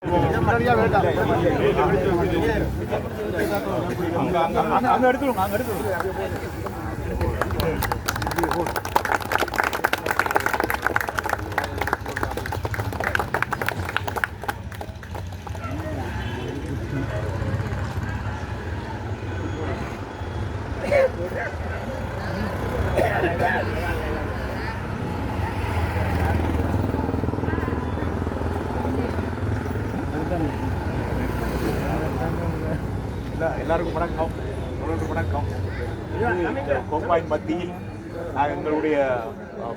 அங்க எடுத்துருங்க, அங்க எடுத்துருங்க. எல்லாருக்கும் வணக்கம். வணக்கம். கோப்பாயின் மத்தியில் எங்களுடைய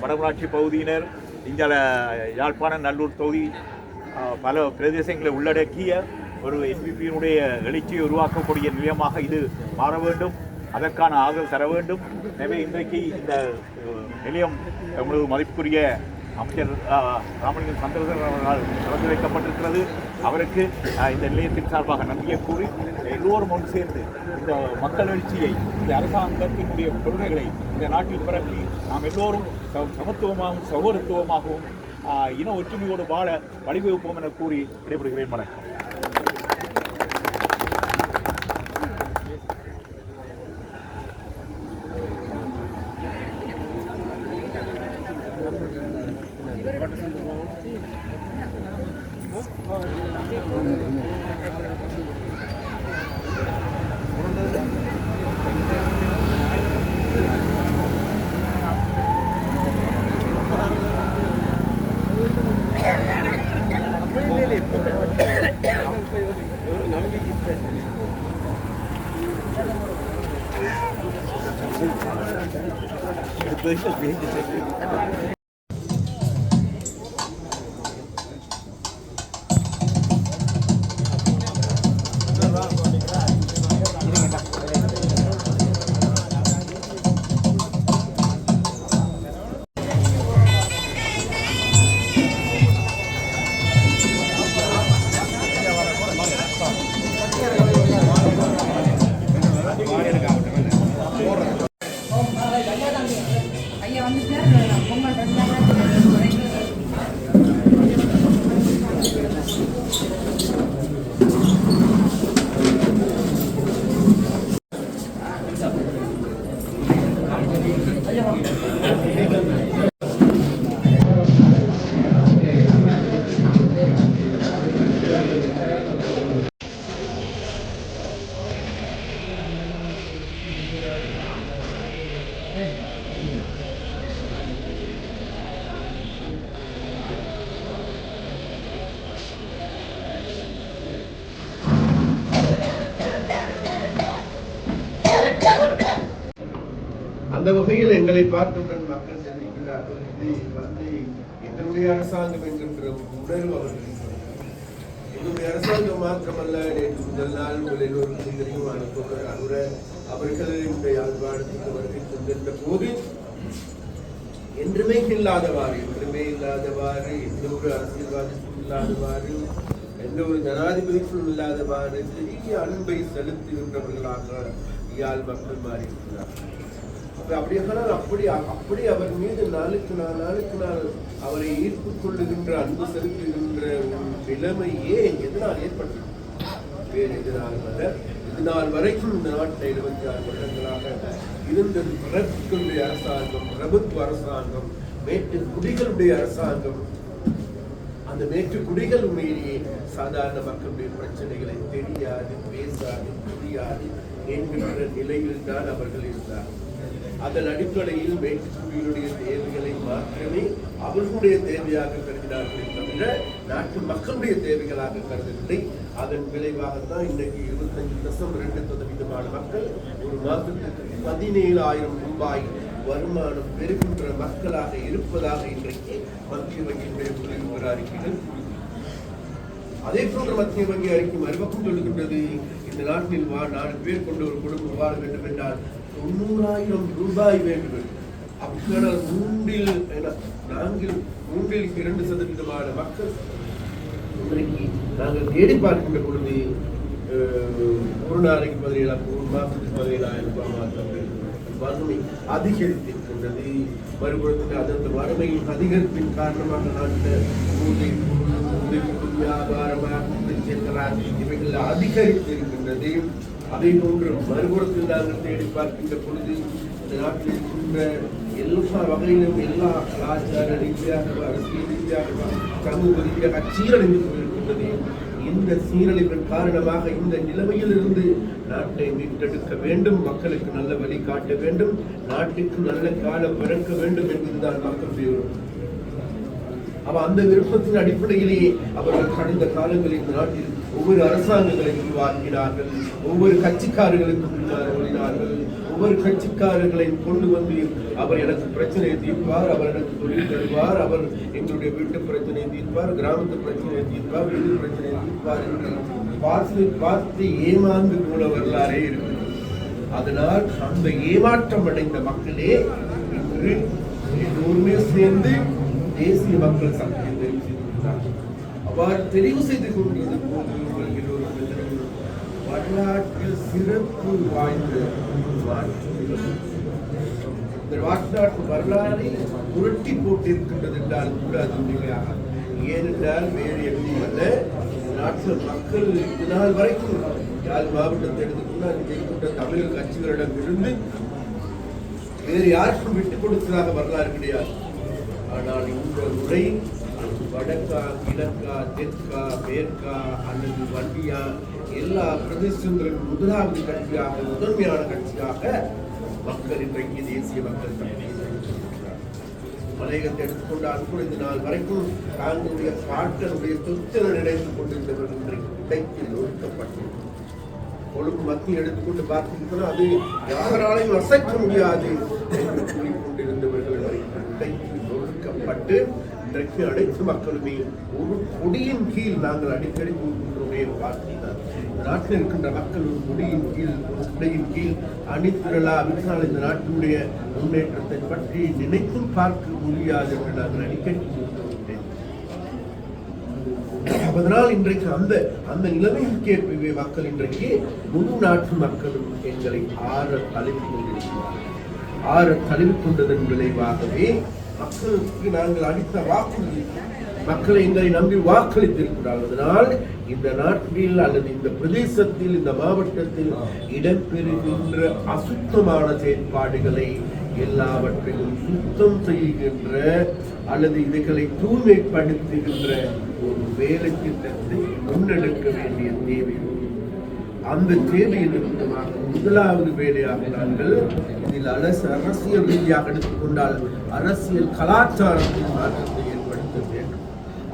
வடமராட்சி பகுதியினர் இங்கே யாழ்ப்பாணம் நல்லூர் தொகுதி பல பிரதேசங்களை உள்ளடக்கிய ஒரு என்பிபியினுடைய எழுச்சியை உருவாக்கக்கூடிய நிலையமாக இது மாற வேண்டும். அதற்கான ஆதரவு தர வேண்டும். எனவே இன்றைக்கு இந்த நிலையம் எங்களது மதிப்புக்குரிய அமைச்சர் ராமலிங்கம் சந்திரசேகரன் அவர்களால் திறந்து வைக்கப்பட்டிருக்கிறது. அவருக்கு இந்த நிலையத்தின் சார்பாக நன்றியை கூறி எல்லோரும் ஒன்று சேர்ந்து இந்த மக்கள் எழுச்சியை, இந்த அரசாங்கத்தினுடைய கொள்கைகளை இந்த நாட்டில் பரப்பி நாம் எல்லோரும் சமத்துவமாகவும் சகோதரத்துவமாகவும் இன ஒற்றுமையோடு வாழ வழிவகுப்போம் என கூறி விடைபெறுகிறேன். வணக்கம். அந்த வகையில் எங்களை பார்த்தவுடன் மக்கள் தெரிவிக்கிறார்கள், எங்களுடைய அரசாங்கம் என்கின்ற உணர்வு அவர்கள். எங்களுடைய அரசாங்கம் மாத்திரமல்ல, நேற்று முதல் நாள் உங்கள் எல்லோருக்கும் தெரியும், அனுர அவர்களுடைய யாழ்ப்பாணத்துக்கு வருகை தந்திருந்த போது என்றுமே இல்லாதவாறு எந்த ஒரு அரசியல்வாதிக்கும் இல்லாதவாறு, எந்த ஒரு ஜனாதிபதிக்கும் இல்லாதவாறு பெரிய அன்பை செலுத்துகின்றவர்களாக யாழ் மக்கள் மாறியிருக்கிறார்கள். அப்படி அவர் மீது நாளுக்கு நாள் அவரை ஈர்த்துக் கொள்ளுகின்ற, அன்பு செலுத்துகின்ற நிலைமையே எதனால் ஏற்பட்டது? வேறு இதனால் வரைக்கும் இந்த நாட்டில் 26 வருடங்களாக இருந்தது பிரபுக்களுடைய அரசாங்கம், பிரபுத்துவ அரசாங்கம், மேற்கு குடிகளுடைய அரசாங்கம். அந்த மேற்கு குடிகள் மீறியே சாதாரண மக்களுடைய பிரச்சனைகளை தெரியாது, பேசாது, புரியாது என்கின்ற நிலையில் தான் அவர்கள் இருந்தார்கள். அதன் அடிப்படையில் மேற்குடியினுடைய தேவைகளை மாற்றமே அவர்களுடைய தேவையாக கருதினார்கள் தவிர நாட்டு மக்களுடைய தேவைகளாக கருதவில்லை. அதன் விளைவாகத்தான் இன்றைக்கு 25.2% மக்கள் ஒரு மாதத்திற்கு 17,000 ரூபாய் வருமானம் பெறுகின்ற மக்களாக இருப்பதாக இன்றைக்கு மத்திய வங்கியினுடைய புள்ளிவிவர அறிக்கைகள். அதே போன்ற மத்திய வங்கி அறிக்கை மறுபக்கம் சொல்லுகின்றது, இந்த நாட்டில் 4 பேர் கொண்ட ஒரு குடும்பம் வாழ வேண்டும் என்றால் 90,000 ரூபாய் வேண்டும். அப்படியானால் மூன்றில் 2% மக்கள் இன்றைக்கு நாங்கள் தேடி பார்க்கின்ற பொழுது ஒரு நாளைக்கு 17,000, ஒரு மாதத்துக்கு 17,000 ரூபாய் மாத்திரம் வறுமை அதிகரித்திருக்கின்றது. மறுபுறத்தில் அந்த வறுமையின் அதிகரிப்பின் காரணமாக நாட்டில் வியாபாரமாக சென்றார். இவைகள் அதிகரித்திருக்கின்றது. அதை போன்று மறுபுறத்தில் நாங்கள் தேடி பார்க்கின்ற பொழுது இந்த நாட்டில் இருக்கின்ற எல்லா வகையிலும் எல்லா கலாச்சார ரீதியாக அரசியல் ரீதியாக சமூக ரீதியாக சீரழிந்து கொண்டிருக்கின்றது. இந்த சீரழிவின் காரணமாக இந்த நிலைமையில் இருந்து நாட்டை மீட்டெடுக்க வேண்டும், மக்களுக்கு நல்ல வழி காட்ட வேண்டும், நாட்டுக்கு நல்ல காலம் பிறக்க வேண்டும் என்பதுதான் மக்களுடைய விருப்பம். அந்த விருப்பத்தின் அடிப்படையிலேயே அவர்கள் கடந்த காலங்களில் இந்த நாட்டில் ஒவ்வொரு அரசாங்கங்களை உருவாக்கினார்கள், ஒவ்வொரு கட்சிக்காரர்களுக்கு முன்னார்கள், ஒவ்வொரு கட்சிக்காரர்களையும் கொண்டு வந்து அவர் எனக்கு பிரச்சனையை தீர்ப்பார், அவர் எனக்கு தொழில் தருவார், அவர் எங்களுடைய வீட்டு பிரச்சனையை தீர்ப்பார், கிராமத்து பிரச்சனையை தீர்ப்பார், வீட்டு பிரச்சனையை தீர்ப்பார் என்று பார்த்து ஏமாந்து போல வரலாறே இருக்கிறது. அதனால் அந்த ஏமாற்றம் அடைந்த மக்களே இன்று எல்லோருமே சேர்ந்து தேசிய மக்கள் சக்தியை தெரிவு செய்திருக்கிறார்கள். அவ்வாறு தெரிவு செய்து கொண்டிருந்த போது வரலாற்றில் சிறப்பு வாய்ந்த இந்த வரலாற்று வரலாறை புரட்டி போட்டிருக்கின்றது என்றால் கூட அது உண்மையாக. ஏனென்றால் வேறு எதுவும் அல்ல, நாட்டில் மக்கள் இது நாள் வரைக்கும் யாழ் மாவட்டத்தை எடுத்துக்கொண்ட தமிழ் கட்சிகளிடம் இருந்து வேறு யாருக்கும் விட்டுக் கொடுத்ததாக வரலாறு கிடையாது. ஆனால் இந்த முறை வடக்கா, கிழக்கா, தெற்கா, மேற்கா அல்லது வண்டியா எல்லா பிரதேசங்களிலும் முதலாவது கட்சியாக, முதன்மையான கட்சியாக மக்கள் இன்றைக்கு தேசிய மக்கள் மலையகத்தை எடுத்துக்கொண்டால் கூட இந்த நாள் வரைக்கும் தாங்களுடைய பாட்டனுடைய சொத்தை நினைத்துக் கொண்டிருந்தவர்கள் இன்றைக்கு இடைக்கில் ஒடுக்கப்பட்டு கொழும்பு மத்தியில் எடுத்துக்கொண்டு பார்த்தீங்கன்னா அது யாராலையும் அசைக்க முடியாது என்று கூறிக்கொண்டிருந்தவர்கள் இடைக்கில் ஒடுக்கப்பட்டு இன்றைக்கு அனைத்து மக்களுமே ஒரு கொடியின் கீழ் நாங்கள் அடிக்கடி கூறுகின்றோமே பார்த்தீங்கன்னா நாட்டில் இருக்கின்ற மக்கள் ஒரு கொடியின் கீழ், ஒரு குடையின் கீழ் அணிதிரளாவிட்டால் இந்த நாட்டினுடைய முன்னேற்றத்தை பற்றி நினைத்தும் பார்க்க முடியாது என்று நாங்கள் அடிக்கடி கூறுகின்றேன். அதனால் இன்றைக்கு அந்த நிலைமையில் கேட்பவே மக்கள் இன்றைக்கு முழு நாட்டு மக்களும் எங்களை ஆற தழுவி கொண்டிருக்கிறார்கள். ஆற தழுவி கொண்டதன் விளைவாகவே மக்களுக்கு நாங்கள் அளித்த வாக்குறுதி, மக்களை எங்களை நம்பி வாக்களித்திருக்கிறார்கள். அதனால் இந்த நாட்டில் அல்லது இந்த பிரதேசத்தில், இந்த மாவட்டத்தில் இடம்பெறுகின்ற அசுத்தமான செயற்பாடுகளை எல்லாவற்றையும் சுத்தம் செய்கின்ற அல்லது இவைகளை தூய்மைப்படுத்துகின்ற ஒரு வேலை திட்டத்தை முன்னெடுக்க வேண்டிய தேவை. அந்த தேவையின் நிமித்தமாக முதலாவது வேலையாக நாங்கள் இதில் அரசியல் ரீதியாக எடுத்துக்கொண்டால் அரசியல் கலாச்சாரத்தின் மாற்றத்தை ஏற்படுத்த வேண்டும்.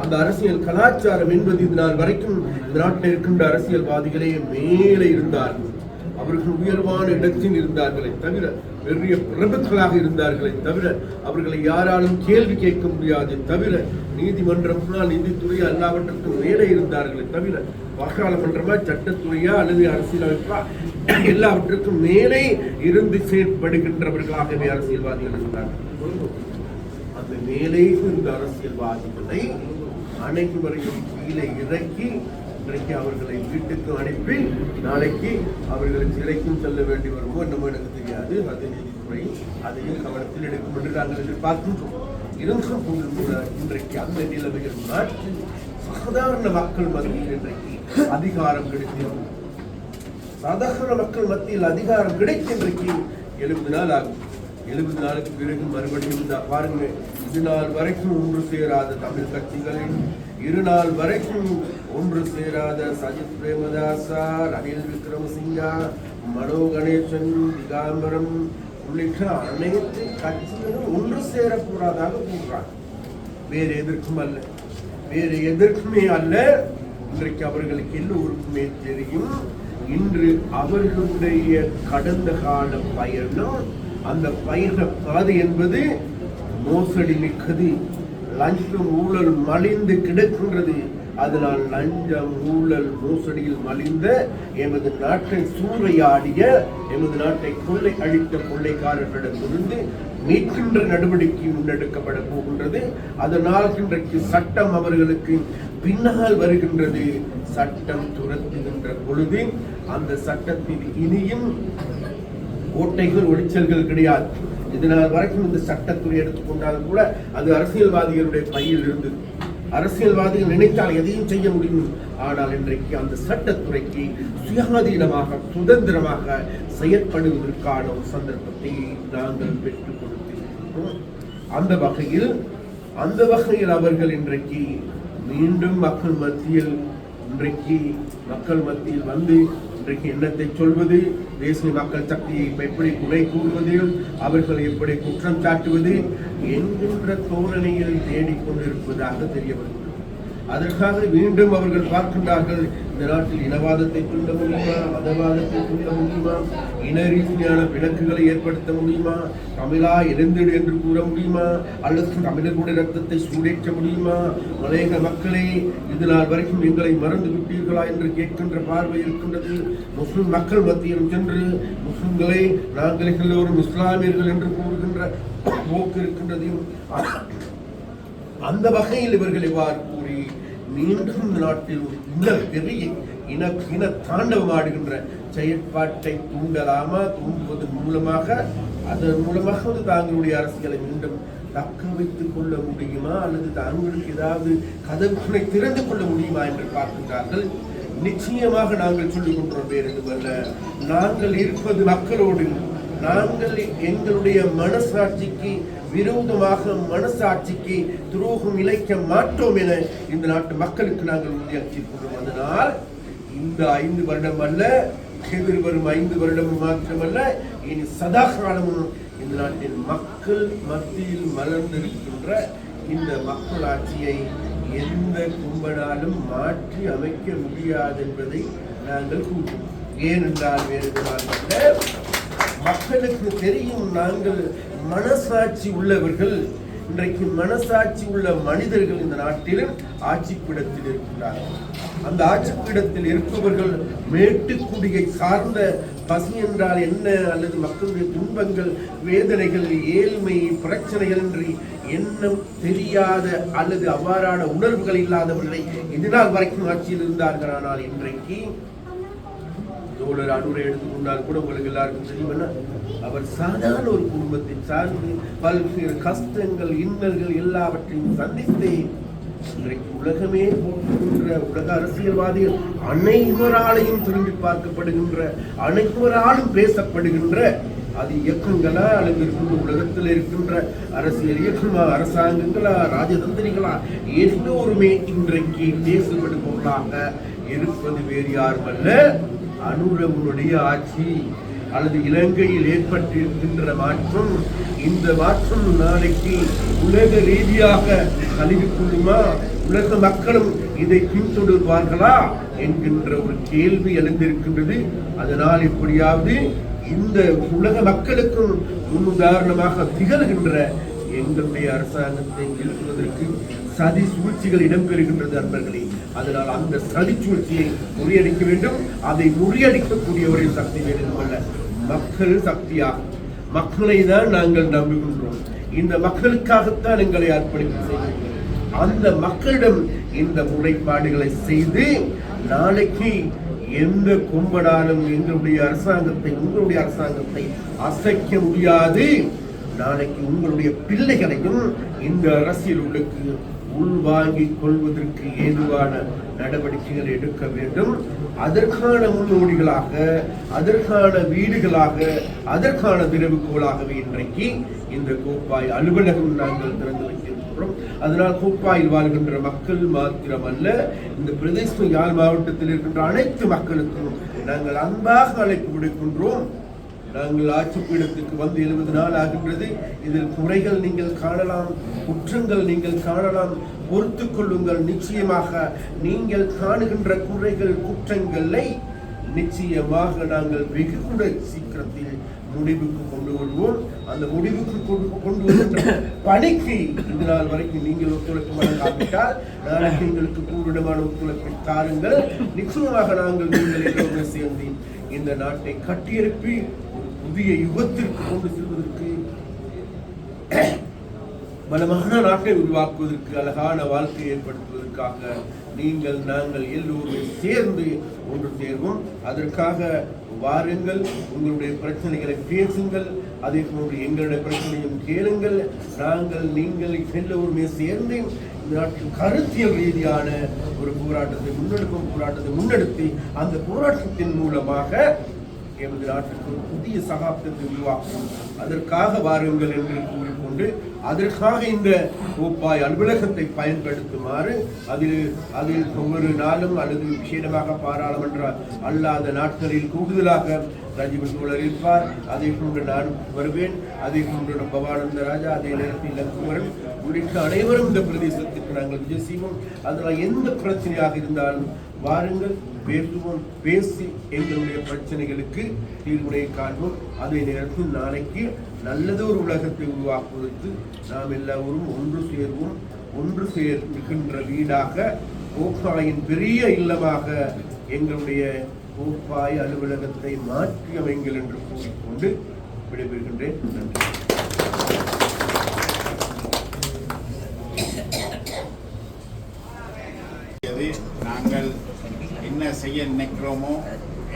அந்த அரசியல் கலாச்சாரம் என்பது இதனால் வரைக்கும் இந்த நாட்டில் இருக்கின்ற அரசியல்வாதிகளே மேலே இருந்தார்கள், அவர்கள் உயர்வான இடத்தில் இருந்தார்களே தவிர, பெரிய பிரபுக்களாக இருந்தார்களே தவிர, அவர்களை யாராலும் கேள்வி கேட்க முடியாது தவிர, நீதிமன்றம், நீதித்துறையா எல்லாவற்றுக்கும் மேலே இருந்தார்களே தவிர, பாராளுமன்றமா, சட்டத்துறையா அல்லது அரசியலமைப்பா எல்லாவற்றுக்கும் மேலே இருந்து செயற்படுகின்றவர்களாகவே அரசியல்வாதிகள் இருந்தார்கள். அந்த மேலே இருந்த அரசியல்வாதிகளை அனைவரையும் கீழே இறக்கி இன்றைக்கு அவர்களை வீட்டுக்கு அனுப்பி நாளைக்கு அவர்களுக்கு சிறைக்கும் செல்ல வேண்டி வருமோ என்னமோ எனக்கு தெரியாது, அது நீதித்துறை அதையும் கவனத்தில் எடுக்கும் என்று நாங்கள் எதிர்பார்க்கின்றோம். இருந்தும் கூட இன்றைக்கு அந்த நிலைமைகள் மாற்றி சாதாரண மக்கள் மத்தியில் இன்றைக்கு அதிகாரம் கிடைக்கிறது. சாதாரண மக்கள் மத்தியில் அதிகாரம் கிடைக்க இன்றைக்கு 70 நாள் ஆகும். 70 நாளுக்கு பிறகு மறுபடியும் பாருங்க, இது நாள் வரைக்கும் ஒன்று சேராத தமிழ் கட்சிகளின், இரு நாள் வரைக்கும் ஒன்று சேராத சஜித் பிரேமதாசா, ரணில் விக்ரமசிங்கா, மனோ கணேசன், திகாம்பரம் உள்ளிட்ட அனைத்து கட்சிகளும் ஒன்று சேரக்கூடாதாக கூறுறாங்க. வேறு எதற்கும் அல்ல, வேறு எதற்குமே அல்ல. இன்றைக்கு அவர்களுக்கு எல்லோருக்குமே தெரியும், இன்று அவர்களுடைய கடந்த கால பயணம், அந்த பயண பாதை என்பது மோசடி மிக்கது, லஞ்சம் ஊழல் மலிந்து கிடக்கின்றது. அதனால் லஞ்சம் ஊழல் மோசடியில் மலிந்த எமது நாட்டை சூறையாடிய, எமது நாட்டை கொள்ளை அழித்த கொள்ளைக்காரர்களிடமிருந்து மீட்கின்ற நடவடிக்கை முன்னெடுக்கப்பட போகின்றது. அதனால் இன்றைக்கு சட்டம் அவர்களுக்கு பின்னால் வருகின்றது. சட்டம் துரத்துகின்ற பொழுது அந்த சட்டத்தில் இனியும் ஓட்டைகள், ஒளிச்சல்கள் கிடையாது. இதனால் வரைக்கும் இந்த சட்டத்துறை எடுத்துக்கொண்டாலும் கூட அது அரசியல்வாதிகளுடைய பையில் இருந்தது. அரசியல்வாதிகள் நினைத்தால் எதையும் செய்ய முடியும். ஆனால் இன்றைக்கு அந்த சட்டத்துறைக்கு சுயாதீனமாக சுதந்திரமாக செயற்படுவதற்கான ஒரு சந்தர்ப்பத்தை நாங்கள் பெற்றுக் கொடுத்திருக்கிறோம். அந்த வகையில் அவர்கள் இன்றைக்கு மீண்டும் மக்கள் மத்தியில் வந்து இன்றைக்கு என்னத்தை சொல்வது, தேசிய மக்கள் சக்தியை எப்படி குறை கூறுவது, அவர்கள் எப்படி குற்றம் சாட்டுவது என்கின்ற தோரணையில் தேடிக்கொண்டிருப்பதாக தெரிய வருகிறது. அதற்காக மீண்டும் அவர்கள் பார்க்கின்றார்கள், இந்த நாட்டில் இனவாதத்தை தூண்ட முடியுமா, மதவாதத்தை தூண்ட முடியுமா, இன ரீதியான பிணக்குகளை ஏற்படுத்த முடியுமா, தமிழா எழுந்திடு என்று கூற முடியுமா, அல்லது தமிழர்களுடைய ரத்தத்தை சூடேற்ற முடியுமா, மலையக மக்களே இது நாள் வரைக்கும் எங்களை மறந்து விட்டீர்களா என்று கேட்கின்ற பார்வை இருக்கின்றது. முஸ்லிம் மக்கள் மத்தியில் சென்று முஸ்லிம்களை நாங்கள் எல்லோரும் இஸ்லாமியர்கள் என்று கூறுகின்ற போக்கு இருக்கின்றது. அந்த வகையில் இவர்கள் இவ்வாறு கூறி மீண்டும் இந்த நாட்டில் ஒரு பெரிய இன தாண்டவம் ஆடுகின்ற செயற்பாட்டை தூண்டலாமா, தூண்டுவதன் மூலமாக அதன் மூலமாக தாங்களுடைய அரசியலை மீண்டும் தக்க வைத்துக் கொள்ள முடியுமா, அல்லது தாங்களுக்கு ஏதாவது கதவுகளை திறந்து கொள்ள முடியுமா என்று பார்க்கின்றார்கள். நிச்சயமாக நாங்கள் சொல்லிக் கொண்டோம், வேறு எதுவல்ல, நாங்கள் இருப்பது மக்களோடு. நாங்கள் எங்களுடைய மனசாட்சிக்கு விரோதமாக, மனசாட்சிக்கு துரோகம் இழைக்க மாட்டோம் என இந்த நாட்டு மக்களுக்கு நாங்கள் உறுதியளித்திருக்கிறோம். அதனால் இந்த 5 வருடம் அல்ல, எதிர்வரும் 5 வருடம் மாத்திரமல்ல, இனி சதா காலமும் இந்த நாட்டின் மக்கள் மத்தியில் மலர்ந்திருக்கின்ற இந்த மக்களாட்சியை எந்த கும்பனாலும் மாற்றி அமைக்க முடியாது என்பதை நாங்கள் கூறுவோம். ஏனென்றால் வேறு மக்களுக்கு தெரியும், நாங்கள் மனசாட்சி உள்ளவர்கள். இன்றைக்கு மனசாட்சி உள்ள மனிதர்கள் இந்த நாட்டில் ஆட்சிப்பிடத்தில் இருக்கின்றார்கள். அந்த ஆட்சிப்பிடத்தில் இருப்பவர்கள் மேட்டுக்குடியை சார்ந்த பசி என்றால் என்ன, அல்லது மக்களுடைய துன்பங்கள், வேதனைகள், ஏழ்மை, பிரச்சனைகள் என்று எண்ணம் தெரியாத அல்லது அவ்வாறான உணர்வுகள் இல்லாதவர்களை இதனால் வரைக்கும் ஆட்சியில் இருந்தார்கள். ஆனால் இன்றைக்கு தோழர் அனுரை எடுத்துக்கொண்டால் கூட உங்களுக்கு எல்லாருக்கும் தெரியும், அவர் சாதாரண ஒரு குடும்பத்தை சார்ந்து பல்வேறு கஷ்டங்கள், இன்னல்கள் எல்லாவற்றையும் சந்தித்து இன்றைக்கு உலகமே போற்றுகின்ற உலக அரசியல்வாதிகள் அனைவராலையும் திரும்பி பார்க்கப்படுகின்ற, அனைவராலும் பேசப்படுகின்ற அது இயக்கங்களா அல்லது இருக்கின்ற உலகத்தில் இருக்கின்ற அரசியல் இயக்கமா, அரசாங்கங்களா, ராஜதந்திரிகளா, எல்லோருமே இன்றைக்கு பேசப்படும் பொருளாக இருப்பது வேறு யாருமல்ல, அனுரவனுடைய ஆட்சி அல்லது இலங்கையில் ஏற்பட்டிருக்கின்ற மாற்றம். இந்த மாற்றம் நாளைக்கு உலக ரீதியாக கல்விக்குள்ளுமா, உலக மக்களும் இதை பின்தொடர்வார்களா என்கின்ற ஒரு கேள்வி எழுந்திருக்கின்றது. அதனால் எப்படியாவது இந்த உலக மக்களுக்கும் முன்னுதாரணமாக திகழ்கின்ற எங்களுடைய அரசாங்கத்தை வீழ்த்துவதற்கு சதி சூழ்ச்சிகள் இடம்பெறுகின்றது அன்பர்களே. அதனால் அந்த சதி சூழ்ச்சியை முறியடிக்க வேண்டும். அதை முறியடிக்கக்கூடிய ஒரு சக்தி வேண்டும் அல்ல, மக்கள் சக்தியாகும். மக்களை தான் நாங்கள் நம்புகின்றோம். இந்த மக்களுக்காகத்தான் எங்களை அர்ப்பணிப்பு செய்கின்றோம். அந்த மக்களிடம் இந்த முறைப்பாடுகளை செய்து நாளைக்கு எந்த கும்பனாலும் எங்களுடைய அரசாங்கத்தை, உங்களுடைய அரசாங்கத்தை அசைக்க முடியாது. நாளைக்கு உங்களுடைய பிள்ளைகளையும் இந்த அரசியல் உள்ளுக்கு உள்வாங்கிக் கொள்வதற்கு ஏதுவான நடவடிக்கைகள் எடுக்க வேண்டும். அதற்கான முன்னோடிகளாக, அதற்கான வீடுகளாக, அதற்கான திறவுகோலாகவே இன்றைக்கு இந்த கோப்பாய் அலுவலகம் நாங்கள் திறந்து வைத்திருக்கிறோம். அதனால் கோப்பாயில் வாழ்கின்ற மக்கள் மாத்திரமல்ல, இந்த பிரதேச யாழ் மாவட்டத்தில் இருக்கின்ற அனைத்து மக்களுக்கும் நாங்கள் அன்பாக அழைப்பு விடுக்கின்றோம். நாங்கள் ஆட்சிப்பீடத்துக்கு வந்து 70 நாள் ஆகின்றது. இதில் குறைகள் நீங்கள் காணலாம், குற்றங்கள் நீங்கள் காணலாம், பொறுத்து கொள்ளுங்கள். நிச்சயமாக நீங்கள் காணுகின்ற குறைகள், குற்றங்களை நிச்சயமாக நாங்கள் வெகு கூட சீக்கிரத்தில் முடிவுக்கு கொண்டு வருவோம். அந்த முடிவுக்கு கொண்டு வருகின்ற பணிக்கு இந்த நாள் வரைக்கும் நீங்கள் ஒத்துழைப்பு வழங்காவிட்டால் நாளைக்கு எங்களுக்கு பூர்ணமான ஒத்துழைப்பை தாருங்கள். நிச்சயமாக நாங்கள் நீங்கள் எல்லோருமே சேர்ந்து இந்த நாட்டை கட்டியெழுப்பி புதிய யுகத்திற்கு கொண்டு செல்வதற்கு, பலமான நாட்டை உருவாக்குவதற்கு, அழகான வாழ்க்கையை ஏற்படுத்துவதற்காக நீங்கள் நாங்கள் எல்லோருமே சேர்ந்து ஒன்று சேர்வோம். அதற்காக வாருங்கள், உங்களுடைய பிரச்சனைகளை பேசுங்கள், அதே போன்று எங்களுடைய பிரச்சனையும் கேளுங்கள். நீங்கள் எல்லோருமே சேர்ந்து நாட்டில் கருத்தியல் ரீதியான ஒரு போராட்டத்தை முன்னெடுத்து அந்த போராட்டத்தின் மூலமாக எமது நாட்டுக்கு ஒரு புதிய சகாப்தத்தை உருவாக்கும். அதற்காக வாருங்கள் என்று கூறிக்கொண்டு அதற்காக இந்த கோப்பாய் அலுவலகத்தை பயன்படுத்துமாறு அதில் ஒவ்வொரு நாளும் அல்லது விசேடமாக பாராளுமன்ற அல்லாத நாட்களில் கூடுதலாக ராஜீவன் தோழர் இருப்பார். அதை கொண்டு நான் வருவேன். அதை கொண்டு பவானந்த ராஜா, அதே நேரத்தில் லக்குமரன் உள்ளிட்ட அனைவரும் இந்த பிரதேசத்திற்கு நாங்கள் விஜய் செய்வோம். அதனால் எந்த பிரச்சனையாக இருந்தாலும் வாருங்கள், பேசுவோம். பேசி எங்களுடைய பிரச்சனைகளுக்கு தீர்வுனை காண்போம். அதே நேரத்தில் நாளைக்கு நல்லது ஒரு உலகத்தை உருவாக்குவதற்கு நாம் எல்லாரும் ஒன்று சேர்வோம். ஒன்று சேர்க்கின்ற வீடாக கோப்பாயின் பெரிய இல்லமாக எங்களுடைய கோப்பாய் அலுவலகத்தை மாற்றி அமைங்கள் என்று கூறிக்கொண்டு விடைபெறுகின்றேன். நன்றி. நாங்கள் என்ன செய்ய நினைக்கிறோமோ,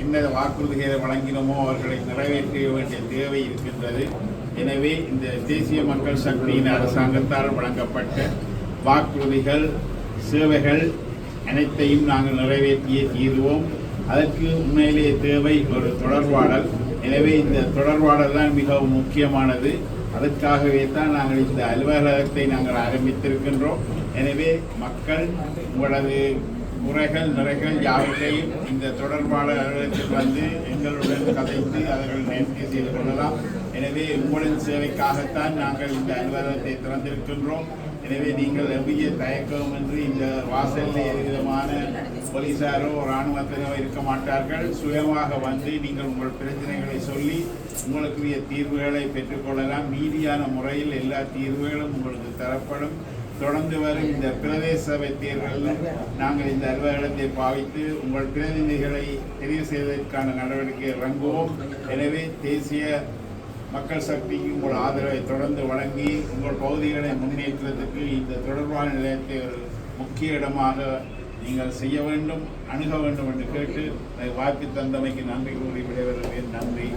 என்ன வாக்குறுதிகளை வழங்கினோமோ அவர்களை நிறைவேற்ற வேண்டிய தேவை இருக்கின்றது. எனவே இந்த தேசிய மக்கள் சக்தியின் அரசாங்கத்தால் வழங்கப்பட்ட வாக்குறுதிகள், சேவைகள் அனைத்தையும் நாங்கள் நிறைவேற்றியே தீர்வோம். அதற்கு உண்மையிலேயே தேவை ஒரு தொடர்பாடல். எனவே இந்த தொடர்பாடல் தான் மிகவும் முக்கியமானது. அதற்காகவே தான் நாங்கள் இந்த அலுவலகத்தை நாங்கள் ஆரம்பித்திருக்கின்றோம். எனவே மக்கள் உங்களது குறைகள் நிறைகள் யாவற்றையும் இந்த தொடர்பாளர் அலுவலகத்தில் வந்து எங்களுடன் கதைத்து அவர்கள் நேர்த்தி செய்து கொள்ளலாம். எனவே உங்களின் சேவைக்காகத்தான் நாங்கள் இந்த அலுவலகத்தை திறந்திருக்கின்றோம். எனவே நீங்கள் எவ்விய தயக்கமின்றி என்று இந்த வாசலில் எவ்விதமான போலீசாரோ இராணுவத்தினரோ இருக்க மாட்டார்கள். சுயமாக வந்து நீங்கள் உங்கள் பிரச்சனைகளை சொல்லி உங்களுக்குரிய தீர்வுகளை பெற்றுக்கொள்ளலாம். நீதியான முறையில் எல்லா தீர்வுகளும் உங்களுக்கு தரப்படும். தொடர்ந்து வரும் இந்த பிரதேச சபை தேர்தலில் நாங்கள் இந்த அலுவலகத்தை பாவித்து உங்கள் பிரதிநிதிகளை தெரிவு செய்வதற்கான நடவடிக்கை இறங்குவோம். எனவே தேசிய மக்கள் சக்திக்கு உங்கள் ஆதரவை தொடர்ந்து வழங்கி உங்கள் பகுதிகளை முன்னேற்றுவதற்கு இந்த தொடர்பான நிலையத்தை ஒரு முக்கிய இடமாக நீங்கள் செய்ய வேண்டும், அணுக வேண்டும் என்று கேட்டு வாய்ப்பு தந்தமைக்கு நன்றி கூறி விடைபெறுகிறேன். நன்றி.